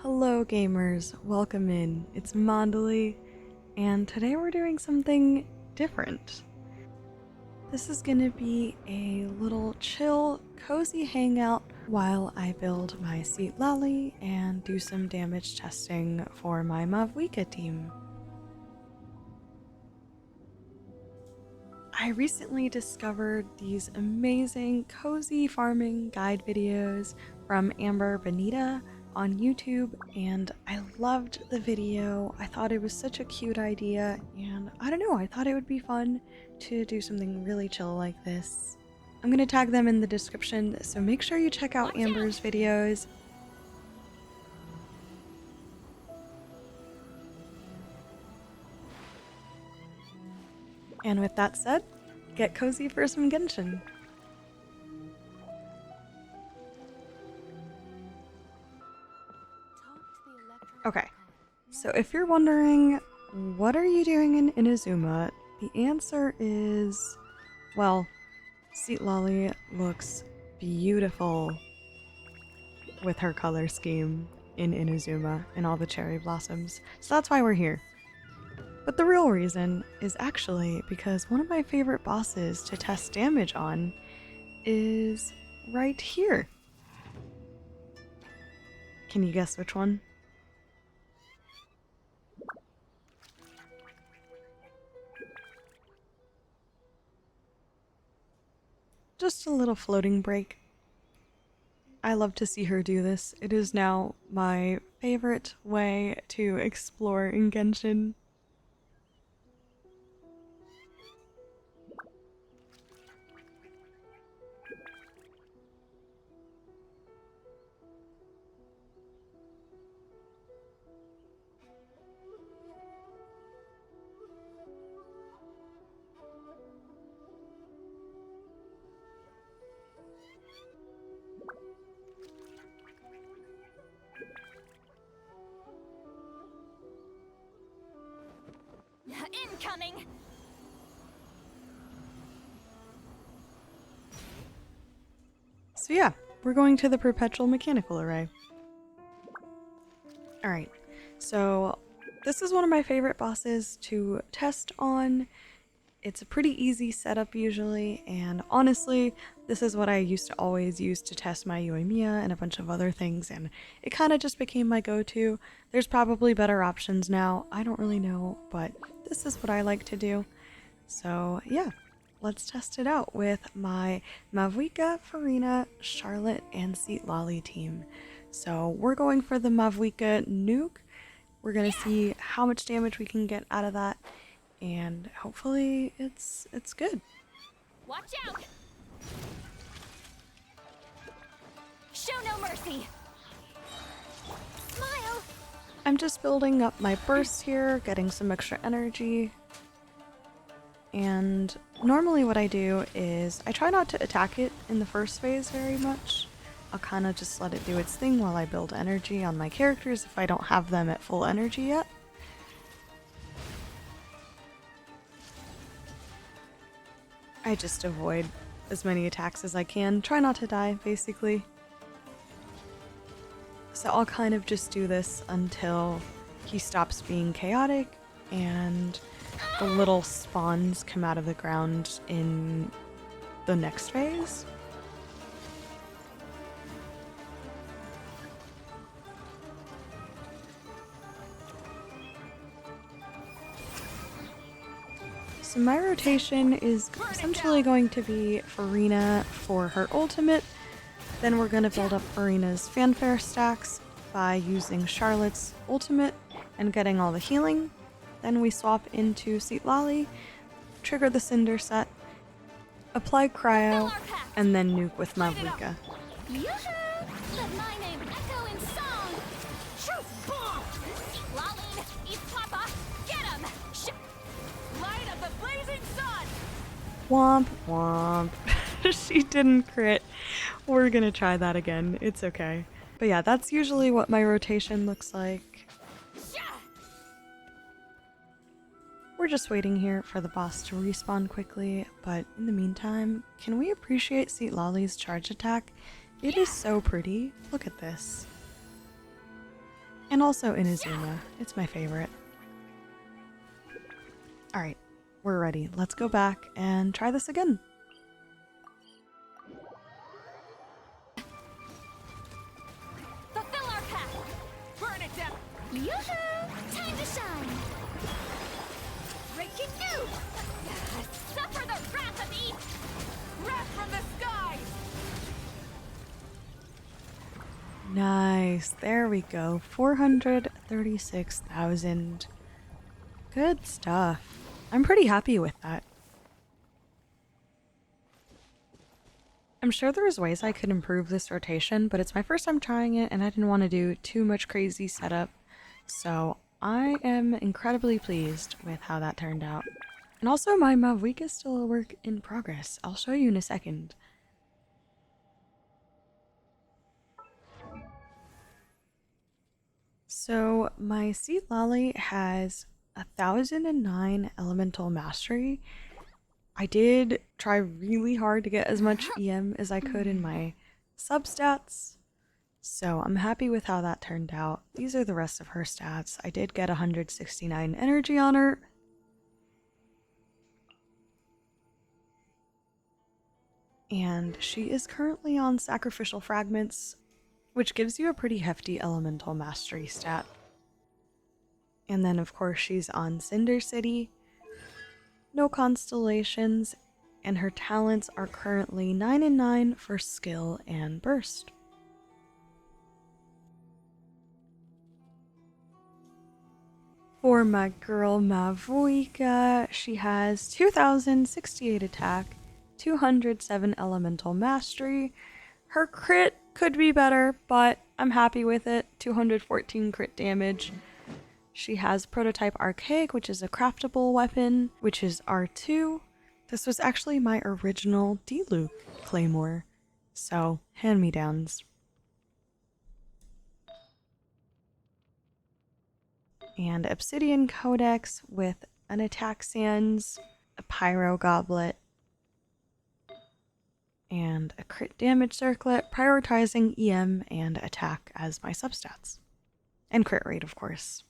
Hello gamers, welcome in. It's Mondily, and today we're doing something different. This is gonna be a little chill, cozy hangout while I build my Citlali and do some damage testing for my Mavuika team. I recently discovered these amazing cozy farming guide videos from Amber Benita on YouTube, and I loved the video. I thought it was such a cute idea, and I don't know, I thought it would be fun to do something really chill like this. I'm gonna tag them in the description, so make sure you check out Amber's videos. And with that said, get cozy for some genshin. Okay, so if you're wondering, what are you doing in Inazuma? The answer is, well, Citlali looks beautiful with her color scheme in Inazuma and all the cherry blossoms, so that's why we're here. But the real reason is actually because one of my favorite bosses to test damage on is right here. Can you guess which one? Just a little floating break. I love to see her do this. It is now my favorite way to explore in Genshin. Incoming! So yeah, we're going to the perpetual mechanical array. Alright, so this is one of my favorite bosses to test on. It's a pretty easy setup usually, and honestly, this is what I used to always use to test my Yoimiya and a bunch of other things, and it kind of just became my go-to. There's probably better options now, I don't really know, but this is what I like to do. So yeah, let's test it out with my Mavuika, Farina, Charlotte, and Citlali team. So we're going for the Mavuika nuke. We're gonna see how much damage we can get out of that, and hopefully it's good. Watch out! Show no mercy! Smile! I'm just building up my bursts here, getting some extra energy. And normally what I do is I try not to attack it in the first phase very much. I'll kind of just let it do its thing while I build energy on my characters if I don't have them at full energy yet. I just avoid as many attacks as I can, try not to die, basically. So I'll kind of just do this until he stops being chaotic and the little spawns come out of the ground in the next phase. So my rotation is essentially going to be Farina for her ultimate. Then we're going to build up Farina's fanfare stacks by using Charlotte's ultimate and getting all the healing. Then we swap into Citlali, trigger the Cinder set, apply Cryo, and then nuke with Mavuika. Let my name echo in song! Truth bomb! Lolly, eat Papa, get him! Light of the blazing sun! Womp womp. She didn't crit. We're gonna try that again. It's okay. But yeah, that's usually what my rotation looks like. We're just waiting here for the boss to respawn quickly, but in the meantime, can we appreciate Citlali's charge attack? It is so pretty. Look at this. And also Inazuma. It's my favorite. Alright, we're ready. Let's go back and try this again. Fulfill our path! Burn it down! Yoo-hoo! Time to shine! Breaking news! Suffer the wrath of Eve! Wrath from the skies! Nice. There we go. 436,000. Good stuff. I'm pretty happy with that. I'm sure there's ways I could improve this rotation, but it's my first time trying it and I didn't want to do too much crazy setup. So I am incredibly pleased with how that turned out. And also my Mavuika is still a work in progress. I'll show you in a second. So my Citlali has 1,009 elemental mastery. I did try really hard to get as much EM as I could in my substats, so I'm happy with how that turned out. These are the rest of her stats. I did get 169 energy on her. And she is currently on sacrificial fragments, which gives you a pretty hefty elemental mastery stat. And then of course she's on Cinder City, no constellations, and her talents are currently 9 and 9 for skill and burst. For my girl Mavuika, she has 2,068 attack, 207 elemental mastery. Her crit could be better, but I'm happy with it. 214 crit damage. She has Prototype Archaic, which is a craftable weapon, which is R2. This was actually my original D-Luke Claymore, so hand-me-downs. And Obsidian Codex with an Attack Sands, a Pyro Goblet, and a crit damage circlet, prioritizing EM and attack as my substats. And crit rate, of course.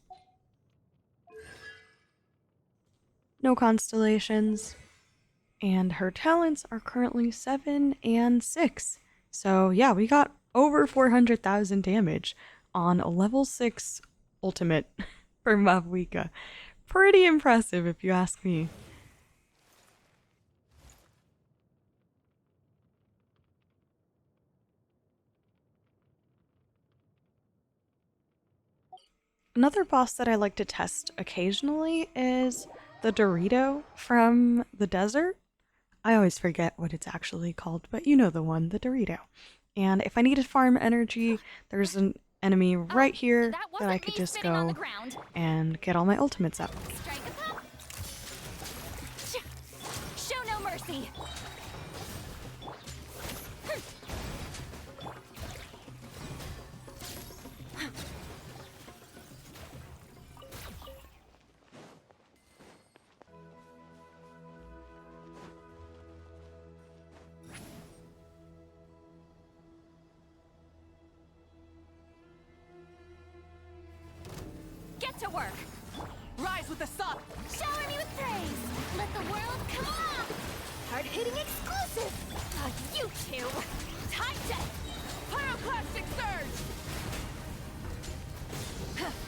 No constellations. And her talents are currently 7 and 6. So yeah, we got over 400,000 damage on a level 6 ultimate for Mavuika. Pretty impressive if you ask me. Another boss that I like to test occasionally is the Dorito from the desert. I always forget what it's actually called, but you know the one, the Dorito. And if I need to farm energy, there's an enemy right here that I could just go and get all my ultimates up. Strike a pop. Show no mercy. Get to work. Rise with the sun. Shower me with praise. Let the world come along. Hard-hitting exclusive. You two. Time to pyroclastic surge.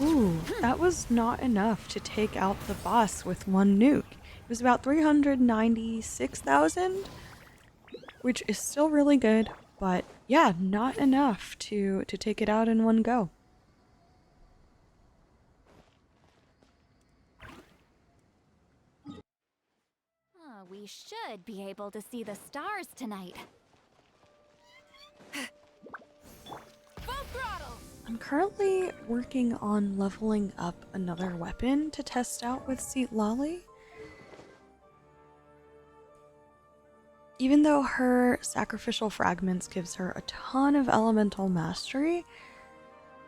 Ooh, that was not enough to take out the boss with one nuke. It was about 396,000, which is still really good, but yeah, not enough to take it out in one go. We should be able to see the stars tonight. Full throttle! I'm currently working on leveling up another weapon to test out with Citlali. Even though her sacrificial fragments gives her a ton of elemental mastery,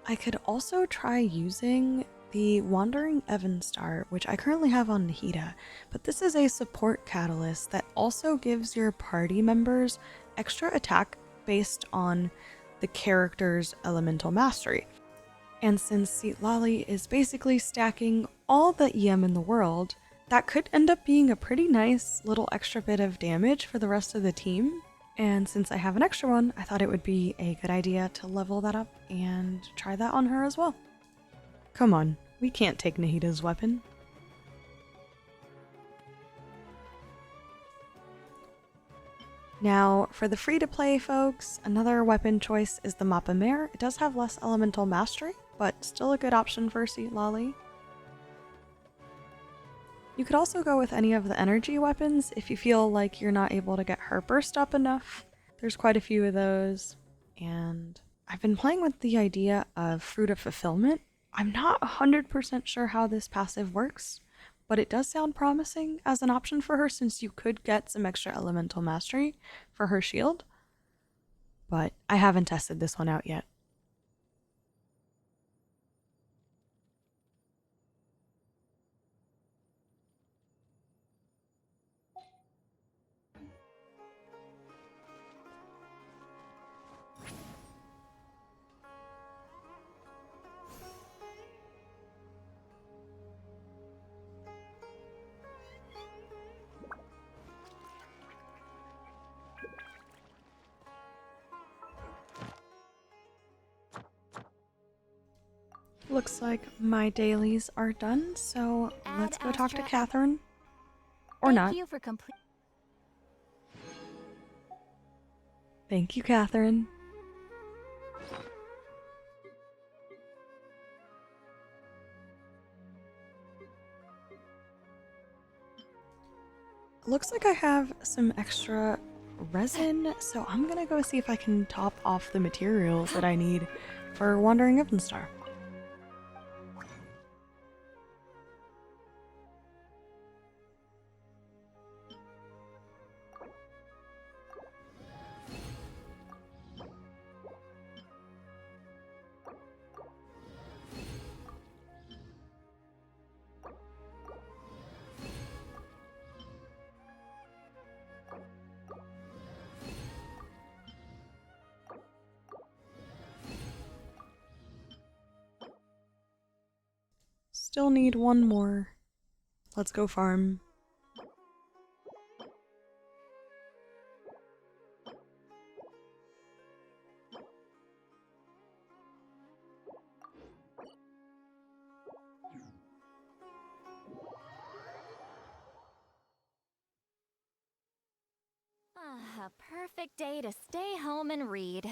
I could also try using the Wandering Evenstar, which I currently have on Nahida, but this is a support catalyst that also gives your party members extra attack based on the character's elemental mastery. And since Citlali is basically stacking all the EM in the world, that could end up being a pretty nice little extra bit of damage for the rest of the team. And since I have an extra one, I thought it would be a good idea to level that up and try that on her as well. Come on, we can't take Nahida's weapon. Now, for the free-to-play folks, another weapon choice is the Mappa Mare. It does have less elemental mastery, but still a good option for Citlali. You could also go with any of the energy weapons if you feel like you're not able to get her burst up enough. There's quite a few of those, and I've been playing with the idea of Fruit of Fulfillment. I'm not 100% sure how this passive works, but it does sound promising as an option for her since you could get some extra elemental mastery for her shield. But I haven't tested this one out yet. Looks like my dailies are done, so let's go talk to Catherine. Or not. Thank you for complete. Thank you, Catherine. Looks like I have some extra resin, so I'm gonna go see if I can top off the materials that I need for Wandering Evanstar. Still need one more. Let's go farm. A perfect day to stay home and read.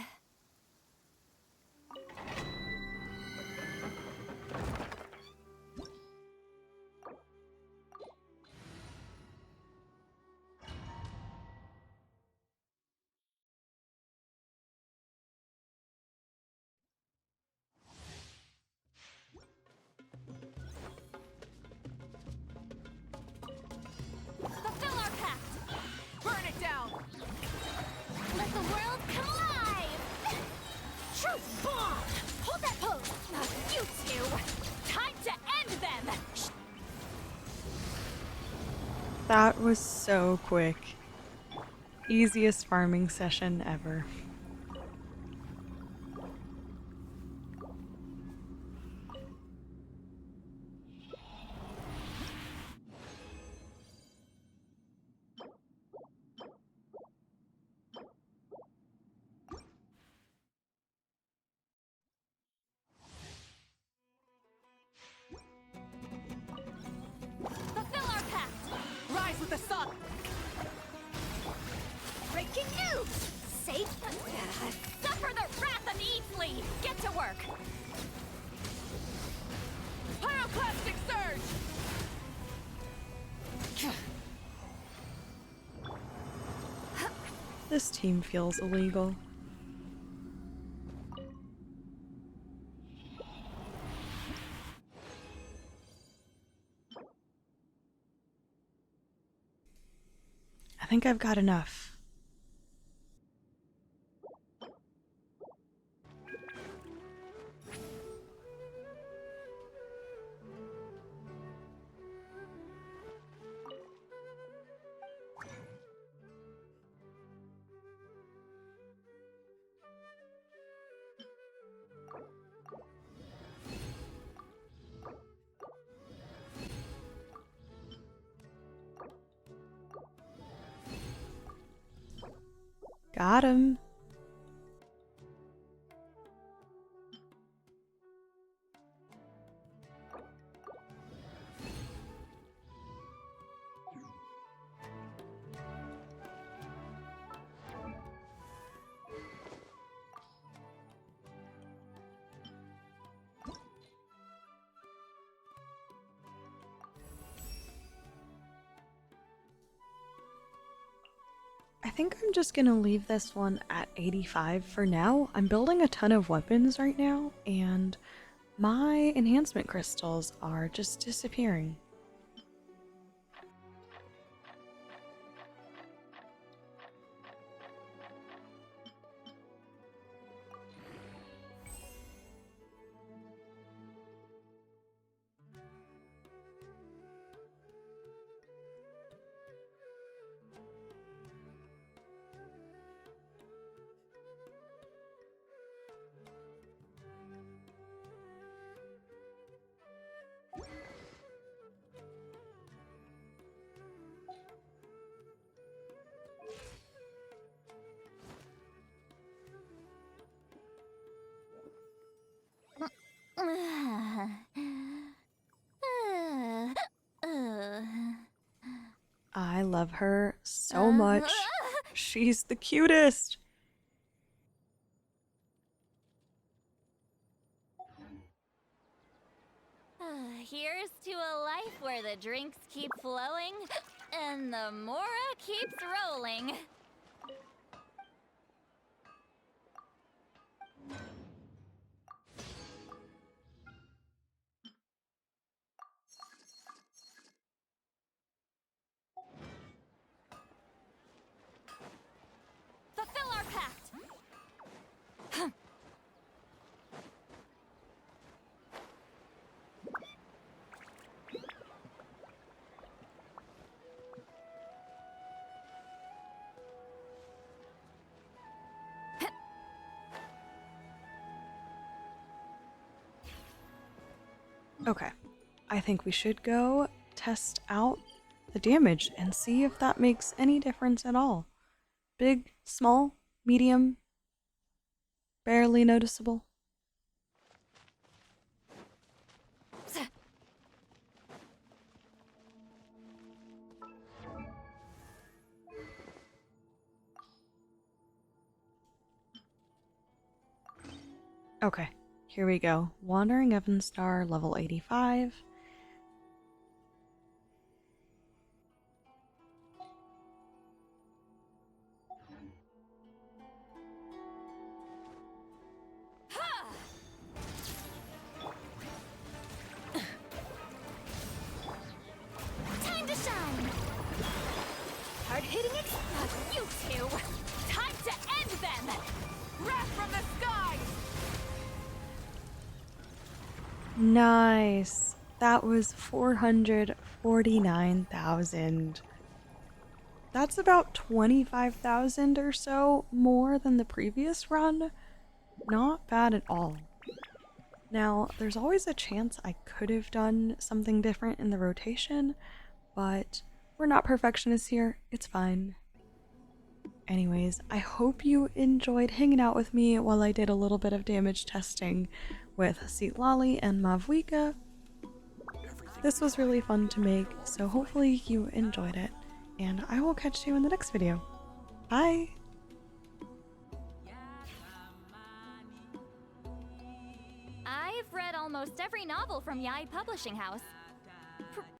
Fulfill our pact! Burn it down! Let the world come alive! True bomb! Hold that pose! You two! Time to end them! That was so quick. Easiest farming session ever. Fulfill our pact! Rise with the sun! Breaking news! Safe? Suffer the wrath of Easley! Get to work! Pyroclastic surge! This team feels illegal. I think I've got enough. Got him. I think I'm just gonna leave this one at 85 for now. I'm building a ton of weapons right now, and my enhancement crystals are just disappearing. I love her so much. She's the cutest. Here's to a life where the drinks keep flowing and the Mora keeps rolling. Fulfill our pact! Okay, I think we should go test out the damage and see if that makes any difference at all. Big, small, medium, barely noticeable. Okay, here we go. Wandering Evanstar, level 85. Time to shine! Hard-hitting you two! Time to end them! Wrath from the skies! Nice. That was 449,000. That's about 25,000 or so more than the previous run. Not bad at all. Now, there's always a chance I could have done something different in the rotation, but we're not perfectionists here. It's fine. Anyways, I hope you enjoyed hanging out with me while I did a little bit of damage testing with Citlali and Mavuika. This was really fun to make, so hopefully you enjoyed it, and I will catch you in the next video. Bye! I've read almost every novel from Yai Publishing House.